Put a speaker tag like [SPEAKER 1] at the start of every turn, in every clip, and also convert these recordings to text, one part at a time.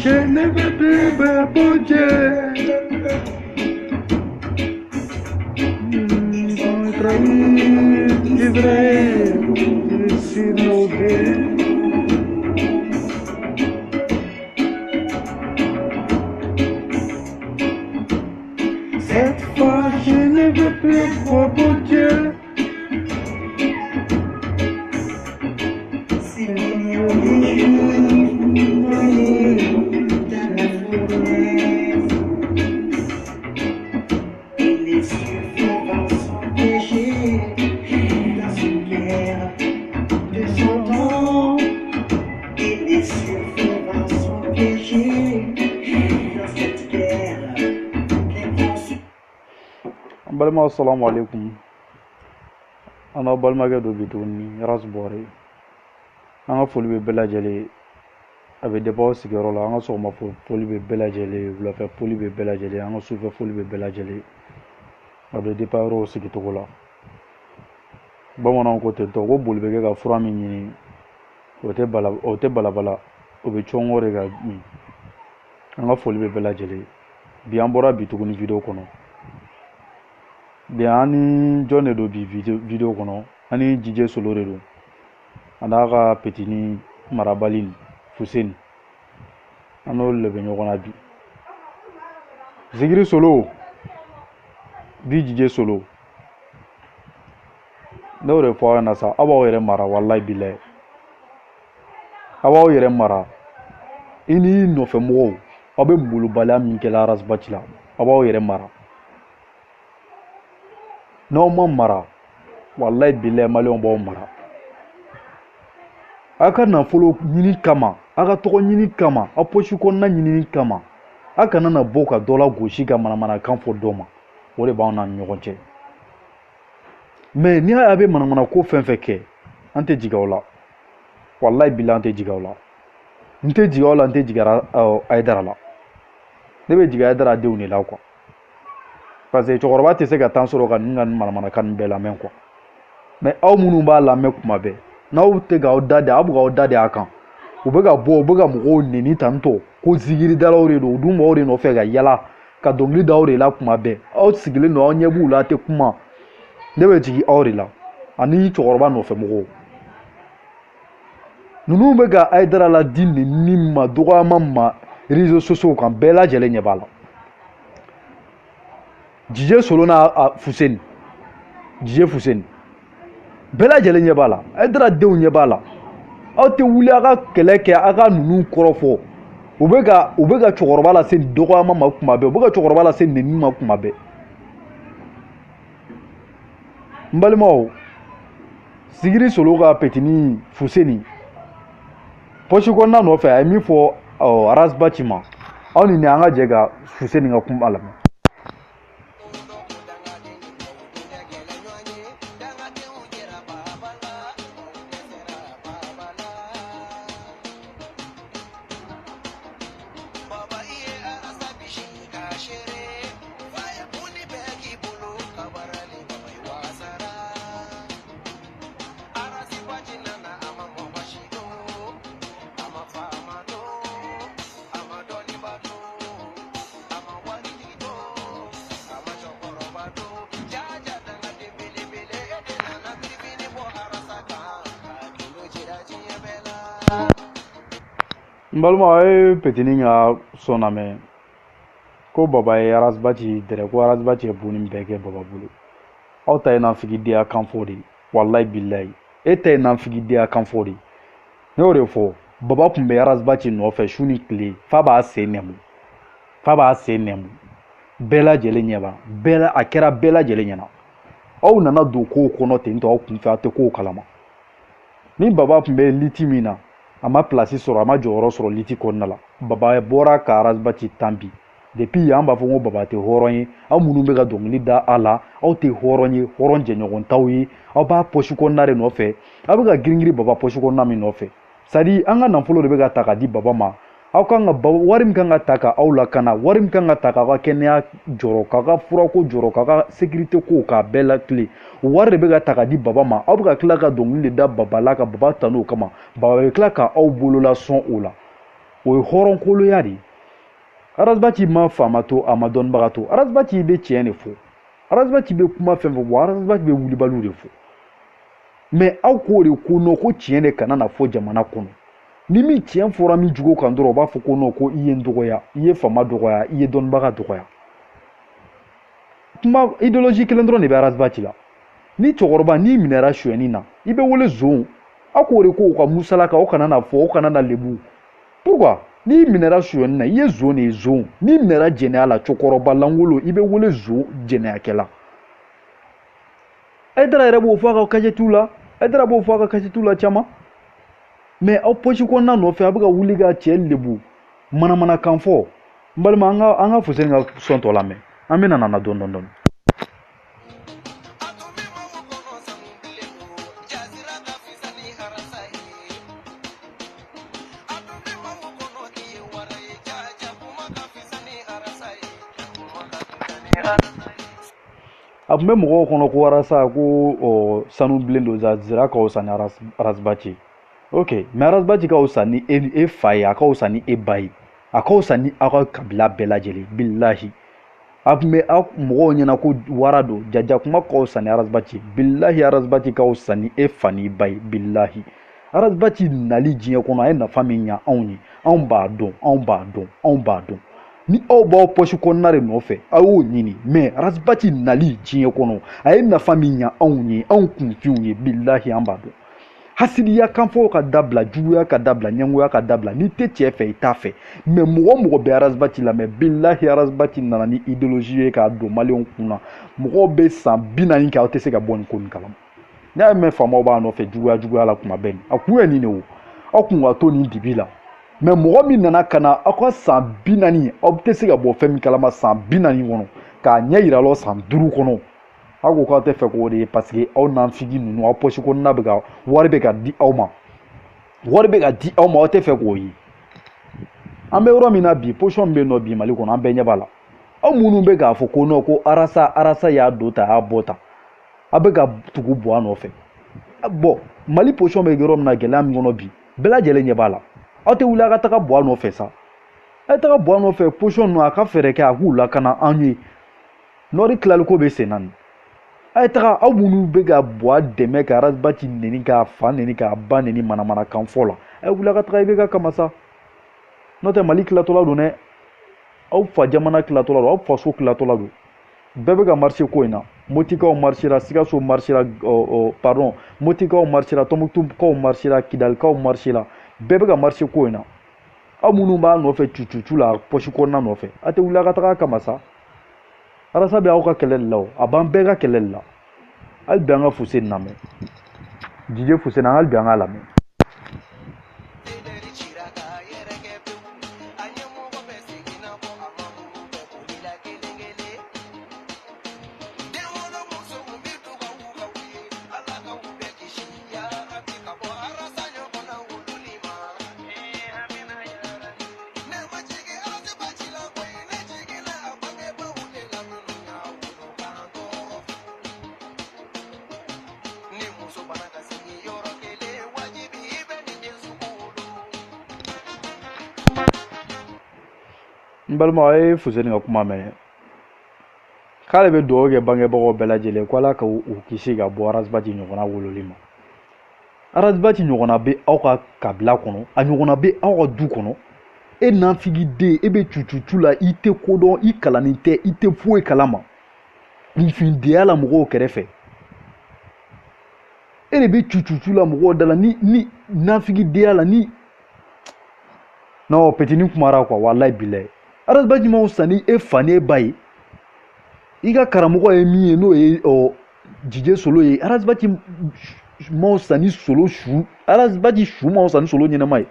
[SPEAKER 1] Je ne veux plus me bouger. Cette fois, je ne veux plus me bouger. balma assalamu alaikum ana balma ga do bituni rasbore anga fulbe belajele abe debo sigaro la anga so ma fulbe belajele vla fa fulbe belajele anga sufa fulbe belajele abe deparo sigito la bamana ko te to go bulbe ga fura mi ni o te bala o be chongore ga mi anga fulbe belajele bi ambora bituguni video kono Biani John do bi video kono ani jije solo redo anaka petini marabalin Fusen ano lebe nyogona bi zigiri solo bi jije solo dawre fo na sa abaw yere mara wallahi billahi abaw yere mara ini no fe mo abe mbulu bala min kala rasbatila abaw yere mara no mara wallahi billahi malion bo mara aka na folo nyini kama aka to nyini kama aposhi ko na nyini kama aka na boka dola goshi ga mana kan fo doma wole ba na nyogonche mais ni abe mana ko fenfeke ante jigawla wallahi billahi ante jigawla ante jigara aidara la debe jiga aidara deuni la quoi parce que chokoroba te se ga tansoro kan ngan mana kan bela men quoi mais aw munu ba la me kuma be na u te ga odade abu ga odade akan u be ga mo ni tanto ko zigiri dalawre do du mo re no fe ga yala ka dongli dawre la kuma be aw sigile no onye bu la te kuma debe jigi awre la ani chokoroba no fe mo nunu be ga aidara la dinni nimma doga mamma réseaux sociaux kan bela jele nyebala jije solo na Fusen jije Fusen bela jele nyebala edra dew nyebala awte wuli aga keleke aga nunu korofo ubega chokoroba la sen dogo mama kuma be ubega chokoroba la sen neni ma kuma be mbalimo sigiri solo ga petini Fuseni poshi ko na no fe ay mi fo rasbatima awni ni anga jega Fuseni ga kuma ala mbalma ay petini nga soname ko baba e rasbati dere ko rasbati bunim bege baba bulu o tay na figi dia kan fodi wallahi billahi e tay na figi dia kan fodi no refo baba kumbe rasbati no fe shuni kle fa ba se nemu bela jele nyeba bela akera bela jele nyana o nana do ko kono te nto o kun fa te ko kalama ni baba tun bɛ liti min na a ma place sɔrɔ a ma jɔyɔrɔ sɔrɔ liti kɔnɔna la baba bɔra ka arazbati tan bi depuis an b'a fɔ ko baba tɛ hɔrɔn ye aw minnu bɛ ka dɔnkili da a la aw tɛ hɔrɔn ye hɔrɔn jɛɲɔgɔntaw ye aw b'a poche kɔnɔna de nɔfɛ aw bɛ ka girin-girin baba poche kɔnɔna min nɔfɛ c'est à dire an ka nafolo de bɛ ka ta ka di baba ma aw kan ka wari min kan ka ta ka aw lakana wari min kan ka ta k'aw ka kɛnɛya jɔrɔ k'aw ka furako jɔrɔ k'aw ka sécurité ko k'a bɛɛ lakile wari de bɛ ka ta ka di baba ma aw bɛ ka tila ka dɔnkili de da baba la ka baba tanu o kama baba bɛ tila ka aw bolola sɔn o la o ye hɔrɔnkoloya de ye arazbati ma faama to a ma dɔnnibaga to arazbati bɛ tiɲɛ de fɔ arazbati bɛ kuma fɛn fɛn fɔ arazbati bɛ wulibaliw de fɔ mais aw k'o de ko nɔ ko tiɲɛ de kana na fɔ jamana kɔnɔ ni min tiɲɛ fɔra min jugu kan dɔrɔn o b'a fɔ ko non ko i ye n dɔgɔya i ye faama dɔgɔya i ye dɔnnibaga dɔgɔya kuma idéologie kelen dɔrɔn de bɛ arazbati la ni cɛkɔrɔba n'i minɛra suyɛni na i bɛ wele zon aw k'o de ko o ka musalaka o kana na fɔ o kana na lebu pourquoi n'i minɛra suyɛni na i ye zon de ye zon n'i minɛra jɛnɛya la cɛkɔrɔba langolo i bɛ wele zon jɛnɛyakɛla Aïdara yɛrɛ b'o fɔ a ka kasɛtiw la Aïdara b'o fɔ a ka kasɛtiw la caman mais aw poche kɔnɔna nɔfɛ a bɛ ka wuli ka cɛ lebu manamanakan fɔ n balima an ka Fuseni ka sɔn tɔ lamɛn an bɛ na dɔɔni dɔɔni a tun bɛ mɔgɔw kɔnɔ ko arasa ko sanu bilen don zira ka wusa ni arazbati ok mais arazbati ka wusa ni e fa ye a ka wusa ni e ba ye a ka wusa ni aw ka kabila bɛɛ lajɛlen bilahi a tun bɛ aw mɔgɔw ɲɛna ko wara don jaja kuma ka wusa ni arazbati bilahi arazbati ka wusa ni e fa ni ba ye bilahi arazbati nali diɲɛ kɔnɔ a ye nafa min ɲa anw ye anw b'a dɔn anw b'a dɔn anw b'a dɔn ni aw b'aw poche kɔnɔna de nɔfɛ a y'o ɲini mais arazbati nali diɲɛ kɔnɔ a ye nafa min ɲa anw ye anw kunfinw ye bilahi an b'a dɔn hasidiya kanfɔ ka dabila juguya ka dabila ɲɛngoya ka dabila n'i tɛ cɛ fɛ i t'a fɛ mais mɔgɔ o mɔgɔ bɛ arazbati la mais bilahi arazbati nana ni idéologie ye k'a don maliyɛnw kunna mɔgɔw bɛ san 40 kɛ aw tɛ se ka bɔ nin ko nin kalama ne y'a mɛn faamaw b'a nɔfɛ juguya la kuma bɛɛ a kun ye nin de o aw kun ka to nin dibi la mais mɔgɔ min nana ka na aw ka san 40 aw tɛ se ka bɔ fɛn min kalama san 40 kɔnɔ k'a ɲɛ yira la san 5 kɔnɔ aw ko k'aw tɛ fɛ k'o de ye parce que aw nanfigi ninnu aw poche kɔnɔna bɛ ka wari bɛ ka di aw ma aw tɛ fɛ k'o ye an bɛ yɔrɔ min na bi position min bɛ yen nɔ bi Mali kɔnɔ an bɛɛ ɲɛ b'a la aw minnu bɛ k'a fɔ ko non ko arasa y'a don ta a y'a bɔ ta aw bɛ ka tugu bɔ a nɔfɛ bon Mali position bɛ yɔrɔ min na gɛlɛya min kɔnɔ bi bɛɛ lajɛlen ɲɛ b'a la aw tɛ wuli a ka taga bɔ a nɔfɛ sa a ye taga bɔ a nɔfɛ position ninnu a ka fɛɛrɛ kɛ a k'u lakana an ye nɔri tilaliko bɛ sen na nin a ye taga aw minnu bɛ ka bɔ a dɛmɛ ka arazbati neni k'a fa neni k'a ba neni manamanakan fɔ la a ye wuli a ka taga IBK kama sa n'o tɛ Mali tilatɔla don dɛ aw fa jamana tilatɔla don aw faso tilatɔla don bɛɛ bɛ ka marché ko in na Motikaw marchera Sikaso marchera pardon Motikaw marchera Tombouctou marchera Kidalikaw marchera bɛɛ bɛ ka marché ko in na aw minnu b'a nɔfɛ cucu la poche kɔnɔna nɔfɛ a tɛ wuli a ka taga kama sa arasa bɛ aw ka kɛlɛ de la o a b'an bɛɛ ka kɛlɛ de la hali bi an ka Fuseni lamɛn Dj Fuseni hali bi an k'a lamɛn n balima a ye Fuseni ka kuma mɛn k'ale bɛ dugawu kɛ bangebagaw bɛɛ lajɛlen ko Ala ka u kisi ka bɔ arazbati ɲɔgɔnna wololi ma arazbati ɲɔgɔnna bɛ aw ka kabila kɔnɔ a ɲɔgɔnna bɛ aw ka du kɔnɔ e nanfigiden e bɛ cucu la i tɛ kodɔn i kalannen tɛ i tɛ foyi kalama kunfindenya la mɔgɔw kɛrɛfɛ e de bɛ cucu la mɔgɔw da la ni nanfigidenya la ni non petini kumara quoi wallahi bilahi arazbati ma wusa ni e fa ni e ba ye i ka karamɔgɔ ye min ye n'o ye Dj Solo ye arazbati maaw san ni solo su arazbaji su maaw san ni solo ɲɛnama ye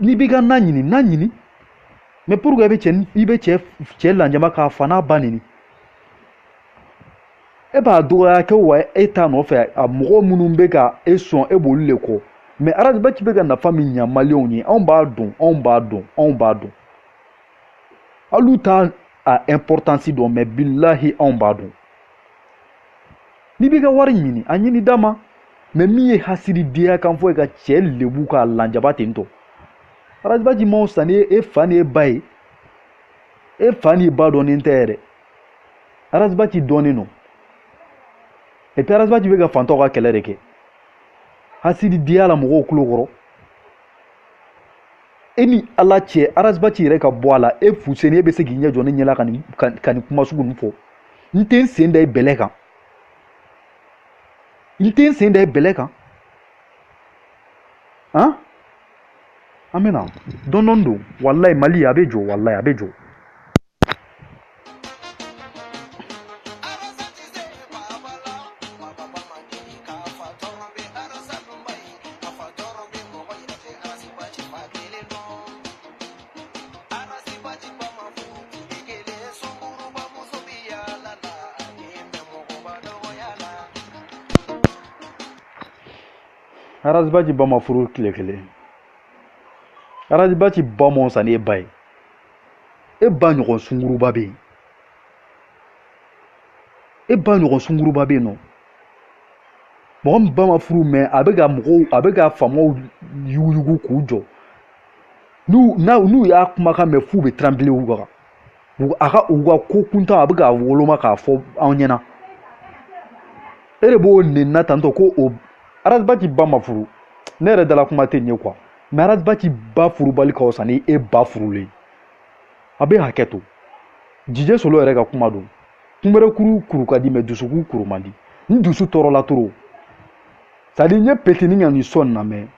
[SPEAKER 1] n'i b'i ka na ɲini mais pourquoi i bɛ cɛ lanjama k'a fa n'a ba nini e b'a dɔgɔya kɛ wa e t'a nɔfɛ a mɔgɔ minnu bɛ ka e sɔn e b'olu le kɔ mais arazbaji bɛ ka nafa min ɲa maliyɛnw ye anw b'a dɔn hali t'a a importance dɔn mais billahi anw b'a dɔn n'i b'i ka wari ɲini a ɲini d'a ma mais min ye hasidenya kan fɔ ka cɛ lebu k'a lanjaba ten tɔ arazbaji maaw san ni e fa ni e ba ye e fa ni ba dɔnnen tɛ yɛrɛ arazbaji dɔnnen no et puis arazbaji bɛ ka fantaw ka kɛlɛ de kɛ hasidenya la mɔgɔw tulo kɔrɔ e ni ala cɛ arazbaji yɛrɛ ka bɔ a la e fuseni e bɛ se k'i ɲɛ jɔ ne ɲɛla ka nin kuma sugu ninnu fɔ n tɛ n sen da i bɛlɛ kan han an bɛ na dɔɔnin don walayi mali a bɛ jɔ walayi a bɛ jɔ arazbaji ba ma furu tile kelen arazbaji ba mɔn san ni e ba ye e ba ɲɔgɔn sunguruba bɛ yen nɔ mɔgɔ min ba ma furu mɛ a bɛ ka faamaw yuguyugu k'u jɔ n'u y'a kumakan mɛn f'u bɛ trembler u kan u ka ko kuntan a bɛ k'a woloma k'a fɔ anw ɲɛna e de b'o nenina tantɔ ko o arazbaji ba ma furu ne yɛrɛ dala kuma tɛ ɲɛ quoi mais arazbaji ba furubali ka fisa ni e ba furulen a bɛ hakɛ to jije solo yɛrɛ ka kuma don kunbɛrɛ kuru ka di mais dusukun kuru man di n dusu tɔɔrɔla trop c'est à dire n ye petini ŋa nin sɔn na mais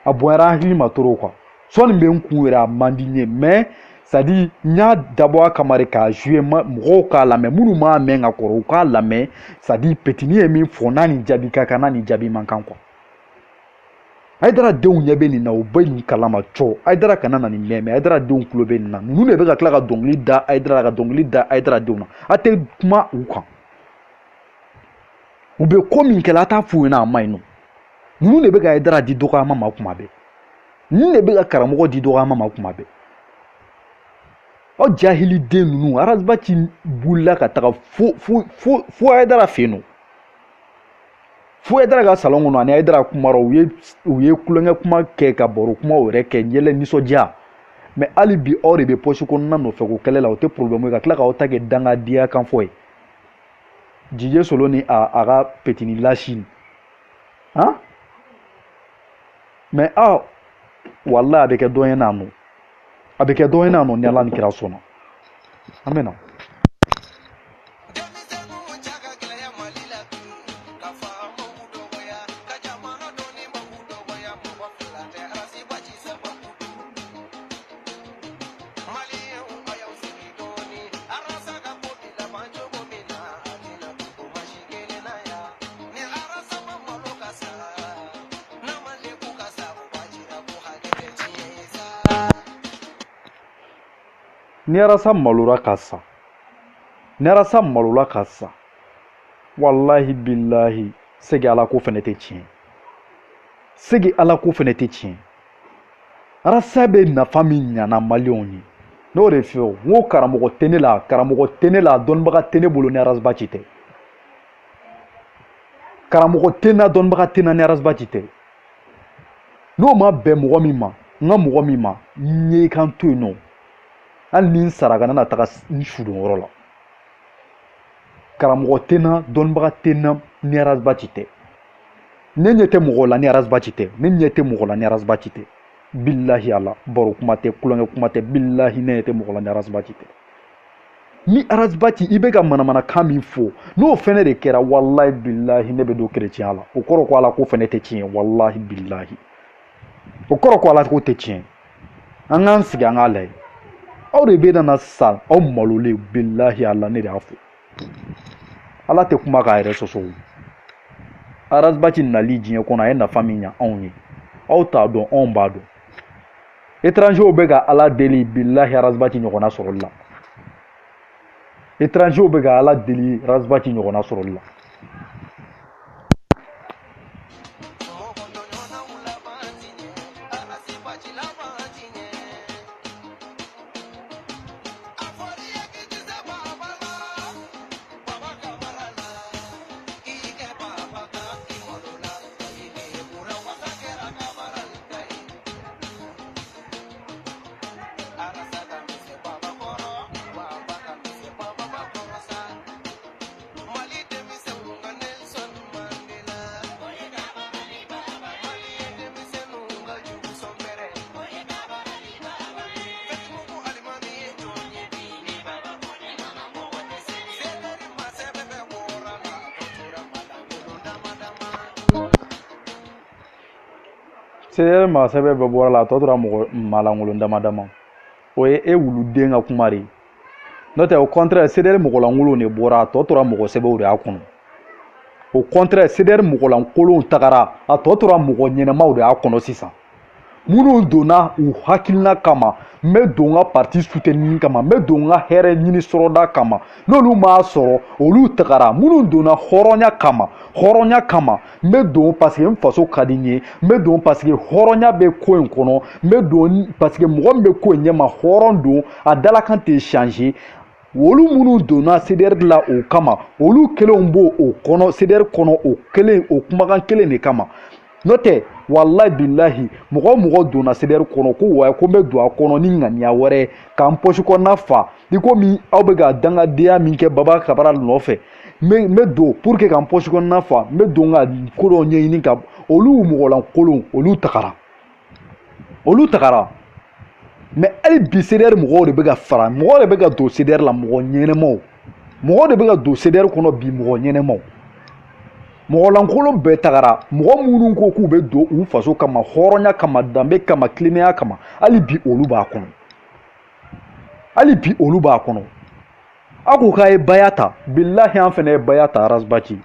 [SPEAKER 1] a bonyara hakili ma trop quoi sɔnni bɛ n kun yɛrɛ a man di n ye mais c'est à dire n y'a dabɔ a kama de k'a jouer mɔgɔw k'a lamɛn minnu m'a mɛn ka kɔrɔ u k'a lamɛn c'est à dire petini ye min fɔ n'a ni jaabi ka kan n'a ni jaabi man kan quoi Haidara denw ɲɛ bɛ nin na u bɛ nin kalama cɔ Haidara kana na nin mɛn mais Haidara denw tulo bɛ nin na ninnu de bɛ ka tila ka dɔnkili da Haidara denw na a tɛ kuma u kan u bɛ ko min kɛla a t'a f'u ɲɛna a ma ɲi nɔ ninnu de bɛ ka Haidara di dɔgɔyama ma kuma bɛɛ ninnu de bɛ ka karamɔgɔ di dɔgɔyama ma kuma bɛɛ aw jahiliden ninnu arazbaji wulila ka taga fo Haidara fɛ yen nɔ fo Haidara ka salon kɔnɔ ani Haidara kumara u ye kulonkɛ kuma kɛ ka baro kuma yɛrɛ kɛ yɛlɛ nisɔndiya mais hali bi aw de bɛ poche kɔnɔna nɔfɛ ko kɛlɛ la o tɛ problème ye ka tila k'aw ta kɛ dangadenya kan fɔ ye jije solo ni a ka petini lasi han mais wallahi a bɛ kɛ dɔ ye n'a nɔ ni Ala ni kira sɔnna an bɛ na ni arasa malola ka sa wallahi billahi segi ala ko fɛnɛ tɛ tiɲɛ arasa bɛ nafa min ɲana maliyɛnw ye n'o de fɛ o n ko karamɔgɔ tɛ ne la dɔnnibaga tɛ ne bolo ni arazbaji tɛ karamɔgɔ tɛ n na dɔnnibaga tɛ n na ni arazbaji tɛ n'o ma bɛn mɔgɔ min ma n ka mɔgɔ min ma n ye kan to yen nɔ hali ni n sara ka na taga n sudon yɔrɔ la karamɔgɔ tɛ n na dɔnnibaga tɛ n na ni arazbaji tɛ ne ɲɛ tɛ mɔgɔ la ni arazbaji tɛ billahi ala baro kuma tɛ kulonkɛ kuma tɛ billahi ne ɲɛ tɛ mɔgɔ la ni arazbaji tɛ ni arazbaji i bɛ ka manamanakan min fɔ n'o fɛnɛ de kɛra wallahi billahi ne bɛ don kerecɛnya la o kɔrɔ ko ala ko fɛnɛ tɛ tiɲɛ wallahi billahi o kɔrɔ ko ala ko tɛ tiɲɛ an k'an sigi an k'a lajɛ aw de bɛ na sa aw malolen billahi ala ne de y'a fɔ ala tɛ kuma k'a yɛrɛ sɔsɔ arazbaci nali diɲɛ kɔnɔ a ye nafa min ɲa anw ye aw t'a dɔn anw b'a dɔn étrangers bɛ ka ala deli billahi arazbaci ɲɔgɔnna sɔrɔli la étrangers bɛ ka ala deli arazbaci ɲɔgɔnna sɔrɔli la CDR ma sɛbɛn bɛɛ bɔra la a tɔ tora mɔgɔ malankolon dama dama o ye e wuluden ka kuma de n'o tɛ au contraire CDR mɔgɔlankolon de bɔra a tɔ tora mɔgɔ sɛbɛnw de y'a kɔnɔ au contraire CDR mɔgɔlankolonw tagara a tɔ tora mɔgɔ ɲɛnɛmaw de y'a kɔnɔ sisan minnu donna u hakilina kama n bɛ don n ka parti soutenir kama n bɛ don n ka hɛrɛ ɲini sɔrɔda kama n'olu m'a sɔrɔ olu tagara minnu donna hɔrɔnya kama n bɛ don parce que n faso ka di n ye n bɛ don parce que hɔrɔnya bɛ ko in kɔnɔ n bɛ don parce que mɔgɔ min bɛ ko in ɲɛma hɔrɔn don a dalakan tɛ changer olu minnu donna CDR la o kama olu kelenw b'o o kɔnɔ CDR kɔnɔ o kelen o kumakan kelen de kama n'o tɛ wallahi billahi mɔgɔ donna CDR kɔnɔ ko wa ko n bɛ don a kɔnɔ ni ŋaniya wɛrɛ k'an poche kɔnɔna fa i komi aw bɛ ka dangadenya min kɛ Baba Kamara nɔfɛ n bɛ don pour que k'an poche kɔnɔna fa n bɛ don ka ko dɔ ɲɛɲini ka olu mɔgɔlankolonw olu tagara mais hali bi CDR mɔgɔw de bɛ ka fara mɔgɔw de bɛ ka don CDR la mɔgɔ ɲɛnɛmaw mɔgɔw de bɛ ka don CDR kɔnɔ bi mɔgɔ ɲɛnɛmaw mɔgɔlankolon bɛɛ tagara mɔgɔ minnu ko k'u bɛ don u faso kama hɔrɔnya kama danbe kama tilennenya kama hali bi olu b'a kɔnɔ aw ko k'a ye baya ta billahi an fana ye baya ta arazbaci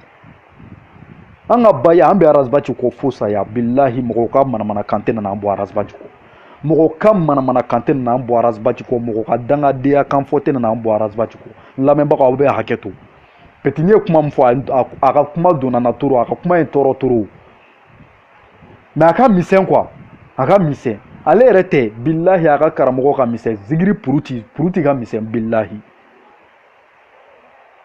[SPEAKER 1] an ka baya an bɛ arazbaci kɔ fo saya billahi mɔgɔ ka manamanakan tɛ nana an bɔ arazbaci kɔ mɔgɔ ka manamanakan tɛ nana an bɔ arazbaci kɔ mɔgɔ ka dangadenya kan fɔ tɛ nana an bɔ arazbaci kɔ n lamɛnbagaw aw bɛ hakɛ to Petit ne kuma min fɔ a ka kuma donna na toro a ka kuma in tɔɔrɔ toro mais a ka misɛn quoi a ka misɛn ale yɛrɛ tɛ billahi a ka karamɔgɔ ka misɛn zigiri puruti ka misɛn billahi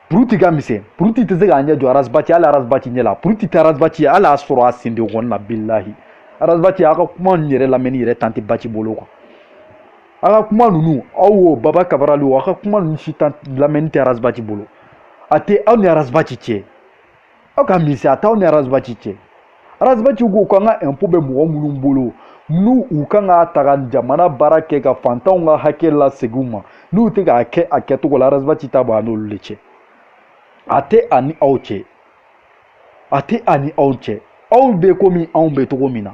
[SPEAKER 1] puruti ka misɛn puruti tɛ se k'a ɲɛ jɔ arazbaci hali arazbaci ɲɛ la puruti tɛ arazbaci hali a sɔrɔ a sen de kɔni na billahi arazbaci a ka kuma ninnu yɛrɛ lamɛnni yɛrɛ tan tɛ baci bolo quoi a ka kuma ninnu aw wo Baba Kamara wo a ka kuma ninnu si tan lamɛnni tɛ arazbaci bolo a tɛ aw ni arazbaci cɛ aw ka misɛn a t'aw ni arazbaci cɛ arazbaci ko k'an ka impôt bɛ mɔgɔ minnu bolo n'u u kan ka taga jamana baara kɛ ka fantanw ka hakɛ lasegin u ma n'u tɛ k'a kɛ a kɛcogo la arazbaci ta b'a n'olu de cɛ a tɛ a ni aw cɛ aw bɛ komi anw bɛ cogo min na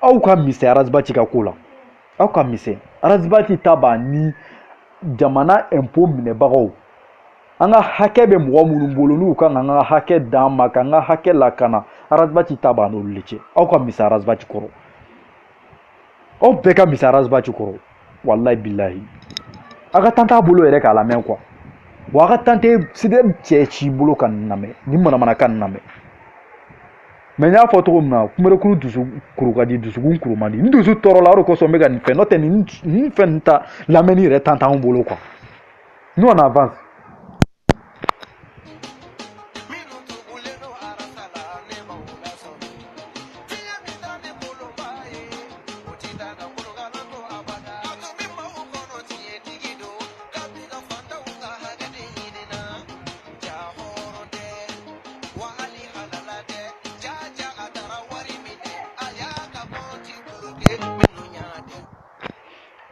[SPEAKER 1] aw ka misɛn arazbaci ka ko la aw ka misɛn arazbaci ta b'a ni jamana impôt minɛbagaw an ka hakɛ bɛ mɔgɔ minnu bolo n'u kan k'an ka hakɛ d'an ma k'an ka hakɛ lakana arazbaci ta b'a n'olu de cɛ aw ka misɛn arazbaci kɔrɔ aw bɛɛ ka misɛn arazbaci kɔrɔ wallahi billahi a ka tan t'a bolo yɛrɛ k'a lamɛn quoi wa a ka tan tɛ CDR cɛ ci bolo ka nin lamɛn nin manamanakan nin lamɛn mais n y'a fɔ cogo min na kunberekuru dusu kuru ka di dusukun kuru man di n dusu tɔɔrɔ la o de kosɔn n bɛ ka nin fɛ n'o tɛ nin fɛn nin ta lamɛnni yɛrɛ tan t'anw bolo quoi nous on avance.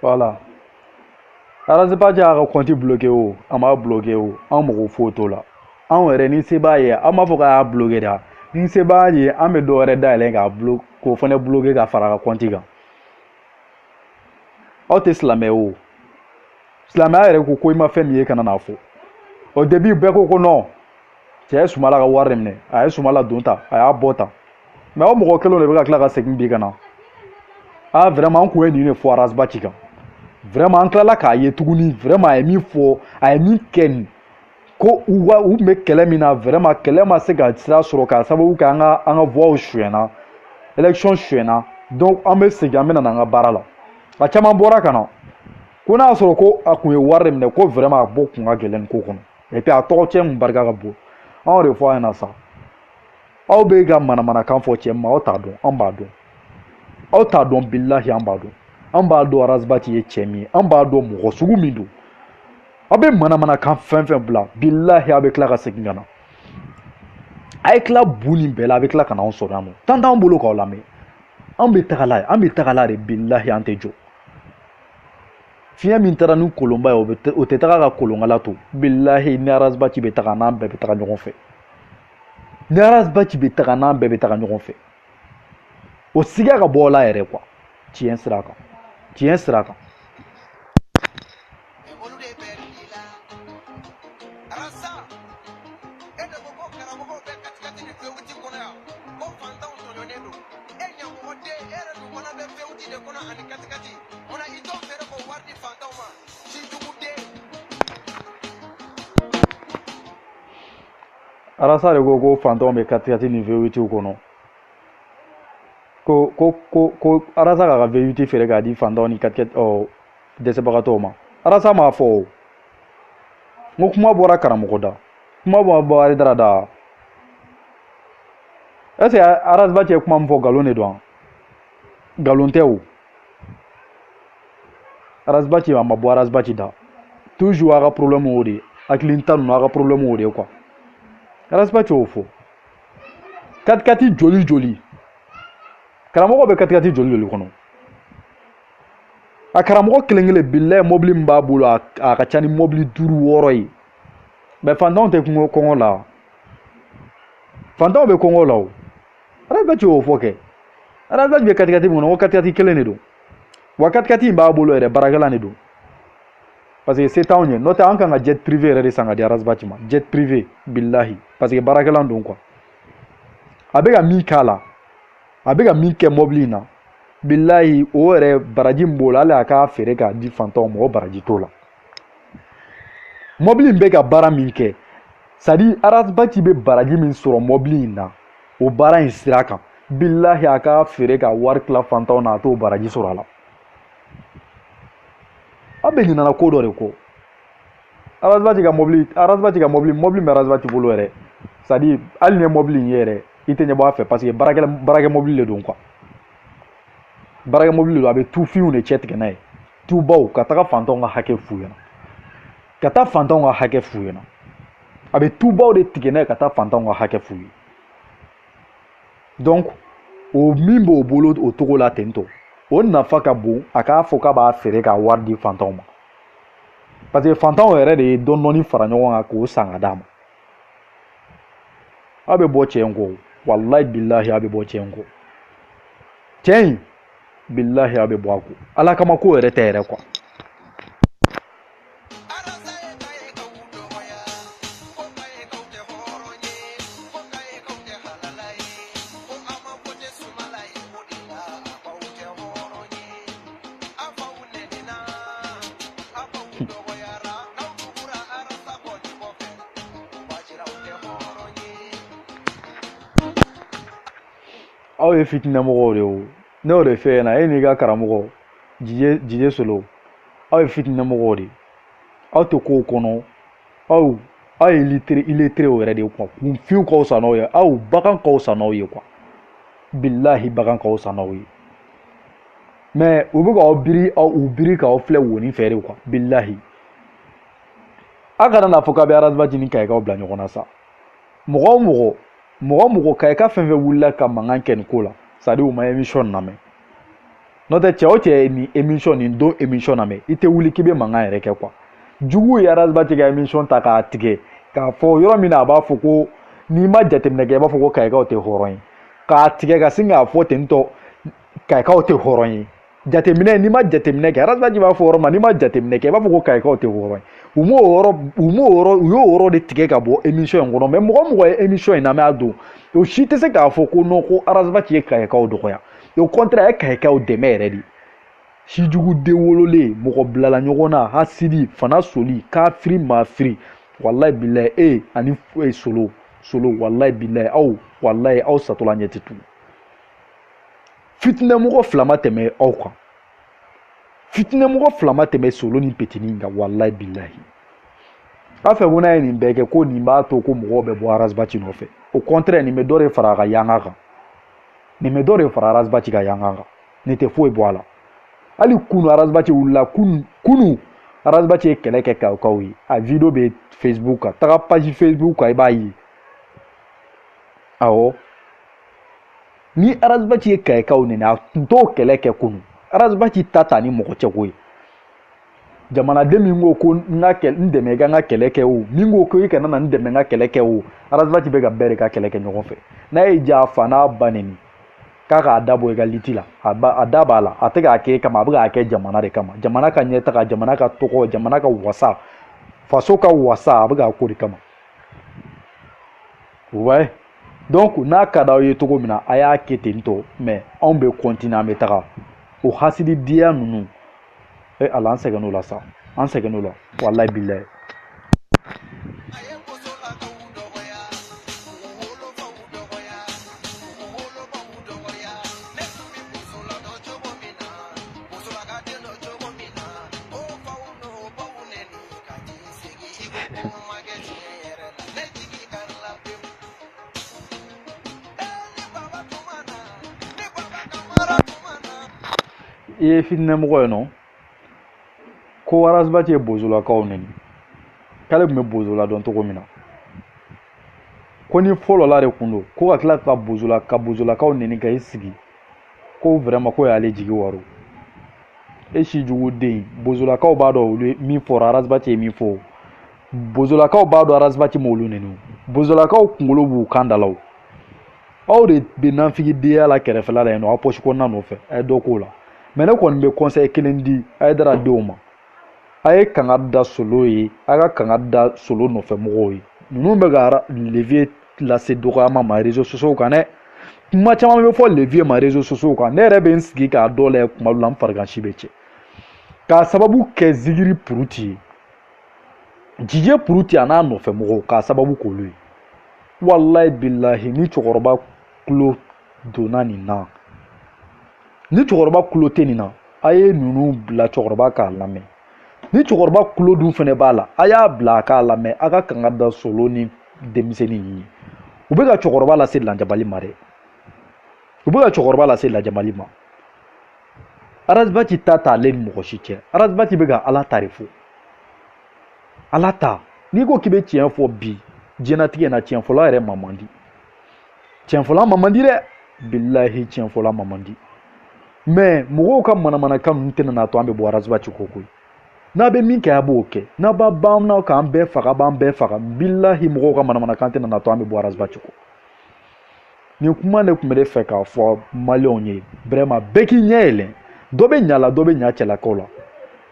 [SPEAKER 1] Voilà. Arazbaci a ka compte bloqué o a ma bloqué o an mɔgɔ foyi t'o la anw yɛrɛ ni se b'a ye an b'a fɔ k'a y'a bloqué da ni se b'a ye an bɛ dɔ wɛrɛ dayɛlɛ k'o fana bloqué ka fara a ka compte kan aw tɛ silamɛ o silamɛya yɛrɛ ko i ma fɛn min ye kana n'a fɔ au début bɛɛ ko non cɛ ye Sumala ka wari minɛ a ye Sumala don ta a y'a bɔ ta mais o mɔgɔ kelen de bɛ ka tila ka segin bi ka na vraiment an kun ye nin de fɔ Arazbachi kan vraiment an tilala k'a ye tuguni vraiment a ye min fɔ a ye min kɛ nin ko u tun bɛ kɛlɛ min na vraiment kɛlɛ ma se ka sira sɔrɔ k'a sababu kɛ an ka voix suyɛnna élection suyɛnna donc an bɛ segin an bɛ na an ka baara la a caman bɔra ka na ko n'a y'a sɔrɔ ko a kun ye wari de minɛ ko vraiment a bɔ kun ka gɛlɛn nin ko kɔnɔ et puis a tɔgɔ cɛ mun barika ka bon an y'o de fɔ a ɲɛna sa aw bɛ ka manamanakan fɔ cɛ ma aw t'a dɔn an b'a dɔn aw t'a dɔn billahi an b'a dɔn an b'a dɔn Arazbachi ye cɛ min ye an b'a dɔn mɔgɔ sugu min don aw bɛ manamanakan fɛn fɛn bila billahi aw bɛ tila ka segin ka na a ye tila bu nin bɛɛ la a bɛ tila ka na anw sɔrɔ yan nɔ tan t'anw bolo k'aw lamɛn an bɛ tagala de billahi an tɛ jɔ fiɲɛ min taara ni kolonba ye o tɛ taga ka kolonkala to billahi ni Arazbachi bɛ taga n'an bɛɛ bɛ taga ɲɔgɔn fɛ ni Arazbachi bɛ taga n'an bɛɛ bɛ taga ɲɔgɔn fɛ o siga ka bɔ o la yɛrɛ quoi tiɲɛ sira kan tiɲɛ sira kan Arasa de ko fantanw bɛ kati ni V8 kɔnɔ ko Arasa ka V8 feere k'a di fantanw ni kati dɛsɛbagatɔw ma Arasa m'a fɔ o n ko kuma bɔra karamɔgɔ da kuma bɔ Haidara da est ce que Arazbachi ye kuma min fɔ nkalon de don nkalon tɛ o Arazbachi a ma bɔ Arazbachi da toujours a ka problème o de hakilinta ninnu a ka problème o de quoi Arazbachi y'o fɔ katikati joli karamɔgɔ bɛ katikati joli kɔnɔ a karamɔgɔ kelen billahi mobili min b'a bolo a ka ca ni mobili 5 6 ye mais fantanw tɛ kɔngɔ la fantanw bɛ kɔngɔ la o Arazbachi y'o fɔ kɛ Arazbachi bɛ katikati min kɔnɔ o katikati kelen de don wa katikati in b'a bolo yɛrɛ baarakɛlan de don parce que se t'anw ye n'o tɛ an kan ka jet privé yɛrɛ de san ka di Arazbachi ma jet privé billahi parce que baarakɛlan don quoi a bɛ ka min k'a la a bɛ ka min kɛ mobili in na billahi o yɛrɛ baraji min b'o la hali a k'a feere k'a di fantanw ma o baraji t'o la mobili in bɛ ka baara min kɛ c'est à dire Arazbachi bɛ baraji min sɔrɔ mobili in na o baara in sira kan billahi a k'a feere ka wari tila fantanw na a t'o baraji sɔrɔ a la a bɛ ɲinana ko dɔ de kɔ Arazbachi ka mobili bɛ Arazbachi bolo yɛrɛ c'est à dire hali ni ye mobili in ye yɛrɛ i tɛ ɲɛ bɔ a fɛ parce que baarakɛ mobili de don quoi baarakɛ mobili de don a bɛ tufinw de cɛ tigɛ n'a ye tubaw ka taga fantanw ka hakɛ f'u ɲɛna a bɛ tubaw de tigɛ n'a ye ka taa fantanw ka hakɛ f'u ye donc o min b'o bolo o togo la ten tɔ o nafa ka bon a k'a fɔ k'a b'a feere k'a wari di fantanw ma parce que fantanw yɛrɛ de ye dɔɔni fara ɲɔgɔn kan k'o san ka d'a ma a bɛ bɔ cɛ in kɔ wallahi billahi a bɛ bɔ cɛ in kɔ cɛ in billahi a bɛ bɔ a kɔ ala kama ko yɛrɛ tɛ yɛrɛ quoi aw ye fitinɛmɔgɔw de o ne y'o de fɛ yen na e n'i ka karamɔgɔ Jije Solo aw ye fitinɛmɔgɔw de aw tɛ kow kɔnɔ aw ye illettrés yɛrɛ de ye quoi kunfiw ka fisa n'aw ye aw bagan ka fisa n'aw ye quoi billahi bagan ka fisa n'aw ye mais u bɛ k'aw biri k'aw filɛ woni fɛ de quoi billahi a kana n'a fɔ k'a bɛ Arazbachi ni Kayikaw bila ɲɔgɔn na sa mɔgɔ o mɔgɔ Kayika fɛn fɛn wulila ka mankan kɛ nin ko la c'est à dire u ma émission lamɛn n'o tɛ cɛ o cɛ nin émission nin don émission lamɛn i tɛ wuli k'i bɛ mankan yɛrɛ kɛ quoi jugu ye Arazbachi ka émission ta k'a tigɛ k'a fɔ yɔrɔ min na a b'a fɔ ko n'i ma jateminɛ kɛ i b'a fɔ ko Kayikaw tɛ hɔrɔn ye k'a tigɛ ka sin k'a fɔ ten tɔ Kayikaw tɛ hɔrɔn ye jateminɛ n'i ma jateminɛ kɛ Arazbachi b'a fɔ yɔrɔ min na n'i ma jateminɛ kɛ i b'a fɔ ko Kayikaw tɛ hɔrɔn ye u y'o yɔrɔ de tigɛ ka bɔ émission in kɔnɔ mais mɔgɔ ye émission in lamɛn a don o si tɛ se k'a fɔ ko non ko Arazbachi ye kayikaw dɔgɔya au contraire a ye kayikaw dɛmɛ yɛrɛ de sijugu den wololen mɔgɔ bilala ɲɔgɔn na hasidi fana soli kafiri maafiri wallahi billahi ani solo wallahi billahi aw satola ɲɛ tɛ tugun fitinɛmɔgɔ fila ma tɛmɛ aw kan fitinɛmɔgɔ fila ma tɛmɛ solo ni petinin kan wallahi billahi a fɛ ko n'a ye nin bɛɛ kɛ ko nin b'a to ko mɔgɔw bɛ bɔ Arazbachi nɔfɛ au contraire nin bɛ dɔ de fara a ka yanga kan nin bɛ dɔ de fara Arazbachi ka yanga kan nin tɛ foyi bɔ a la hali kunu Arazbachi wulila kunu Arazbachi ye kɛlɛ kɛ kayikaw ye a video bɛ Facebook kan taga page Facebook kan i b'a ye awɔ ni Arazbachi ye kayikaw nɛni a tun t'o kɛlɛ kɛ kunu Arazbachi ta ni mɔgɔ cɛ ko ye jamanaden min ko ko n dɛmɛ i ka n ka kɛlɛ kɛ o min ko ko i kana na n dɛmɛ n ka kɛlɛ kɛ o Arazbachi bɛ ka bɛɛ de ka kɛlɛ kɛ ɲɔgɔn fɛ n'a ye ja a fa n'a ba nɛni k'a k'a dabɔ egality la a da b'a la a tɛ k'a kɛ kama a bɛ k'a kɛ jamana de kama jamana ka ɲɛtaga jamana ka tɔgɔ jamana ka wasa faso ka wasa a bɛ k'a ko de kama ouais donc n'a ka d'aw ye cogo min na a y'a kɛ ten tɔ mais anw bɛ continuer an bɛ taga o hasididenya ninnu ala an sɛgɛnn'o la sa an sɛgɛnn'o la wallahi billahi i ye fitinɛmɔgɔ ye nɔ ko Arazbachi ye bozolakaw nɛni k'ale tun bɛ bozola dɔn cogo min na ko ni fɔlɔ la de kun don ko ka tila ka bozolakaw nɛni ka i sigi ko vraiment ko y'ale jigi waro si jugu den bozolakaw b'a dɔn olu min fɔra Arazbachi ye min fɔ bozolakaw b'a dɔn Arazbachi ma olu nɛni bozolakaw kunkolo b'u kan da la aw de bɛ nanfigidenya la kɛrɛfɛla la yen nɔ aw poche kɔnɔna nɔfɛ a ye dɔ k'o la mais ne kɔni bɛ conseil kelen di Haidara denw ma a ye kanga da solo ye a ka kanga da solo nɔfɛ mɔgɔw ye ninnu bɛ ka levier lase dɔgɔyama ma réseaux sociaux kan dɛ kuma caman bɛ fɔ levier ma réseaux sociaux kan ne yɛrɛ bɛ n sigi k'a dɔ lajɛ kuma dɔ la n farigan si bɛ cɛ k'a sababu kɛ zigiri puruti ye jije puruti a n'a nɔfɛ mɔgɔw k'a sababu k'olu ye wallahi billahi ni cɛkɔrɔba kulo donna nin na ni cɛkɔrɔba kulo tɛ nin na a ye ninnu bila cɛkɔrɔba k'a lamɛn ni cɛkɔrɔba kulo dun fɛnɛ b'a la a y'a bila a k'a lamɛn a ka kanga da solo ni denmisɛnnin ye u bɛ ka cɛkɔrɔba lase lajabali ma dɛ u bɛ ka cɛkɔrɔba lase lajabali ma Arazbachi ta t'ale ni mɔgɔ si cɛ Arazbachi bɛ ka Ala ta de fɔ Ala ta n'i ko k'i bɛ tiɲɛ fɔ bi diɲɛlatigɛ in na tiɲɛ fɔla yɛrɛ ma man di tiɲɛ fɔla ma man di dɛ billahi tiɲɛ fɔla ma man di mais mɔgɔw ka manamanakan ninnu tɛna n'a to an bɛ bɔ Arazbachi ko koyi n'a bɛ min kɛ a b'o kɛ n'a b'a ban n'a k'an bɛɛ faga b'an bɛɛ faga billahi mɔgɔw ka manamanakan tɛna n'a to an bɛ bɔ Arazbachi ko nin kuma ne tun bɛ ne fɛ k'a fɔ maliyɛnw ye vraiment bɛɛ k'i ɲɛ yɛlɛ dɔ bɛ ɲa la dɔ bɛ ɲa cɛlakaw la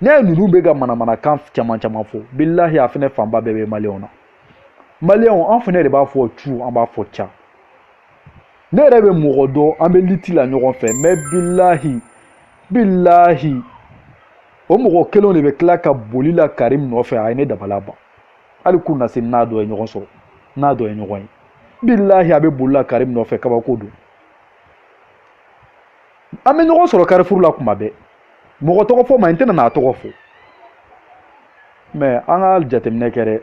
[SPEAKER 1] n'a ye ninnu bɛ ka manamanakan caman caman fɔ billahi a fɛnɛ fanba bɛɛ bɛ maliyɛnw na maliyɛnw an fɛnɛ de b'a fɔ cu an b'a fɔ ca ne yɛrɛ bɛ mɔgɔ dɔn an bɛ liti la ɲɔgɔn fɛ mais billahi o mɔgɔ kelenw de bɛ tila ka boli la Karim nɔfɛ a ye ne dabala ban hali k'u na se n'a dɔ ye ɲɔgɔn sɔrɔ n'a dɔ ye ɲɔgɔn ye billahi a bɛ boli la Karim nɔfɛ kabako don an bɛ ɲɔgɔn sɔrɔ Carrefour la kuma bɛɛ mɔgɔ tɔgɔ fɔ ma n tɛna n'a tɔgɔ fɔ mais an ka jateminɛ kɛ dɛ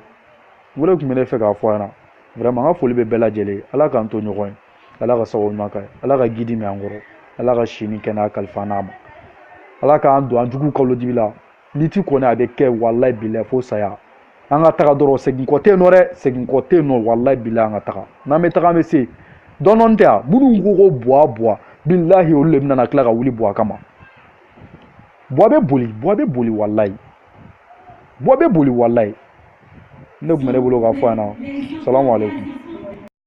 [SPEAKER 1] o de tun bɛ ne fɛ k'a fɔ ɲɛna vraiment an ka foli bɛ bɛɛ lajɛlen ye Ala k'an to ɲɔgɔn ye Ala ka sababu ɲuman kɛ Ala ka gidi mɛn an kɔrɔ Ala ka si ni kɛnɛya kalifa n'a ma Ala k'an don an jugu kalo dibi la liti kɔni a bɛ kɛ wallahi billahi fo saya an ka taga dɔrɔn segin kɔ tɛ yen nɔ dɛ segin kɔ tɛ yen nɔ wallahi billahi an ka taga n'an bɛ taga an bɛ se dɔɔnin tɛ yan minnu ko ko buwa billahi olu de bɛna tila ka wuli buwa kama buwa bɛ boli wallahi buwa bɛ boli wallahi ne tun bɛ ne bolo k'a fɔ yan na salamu aleykum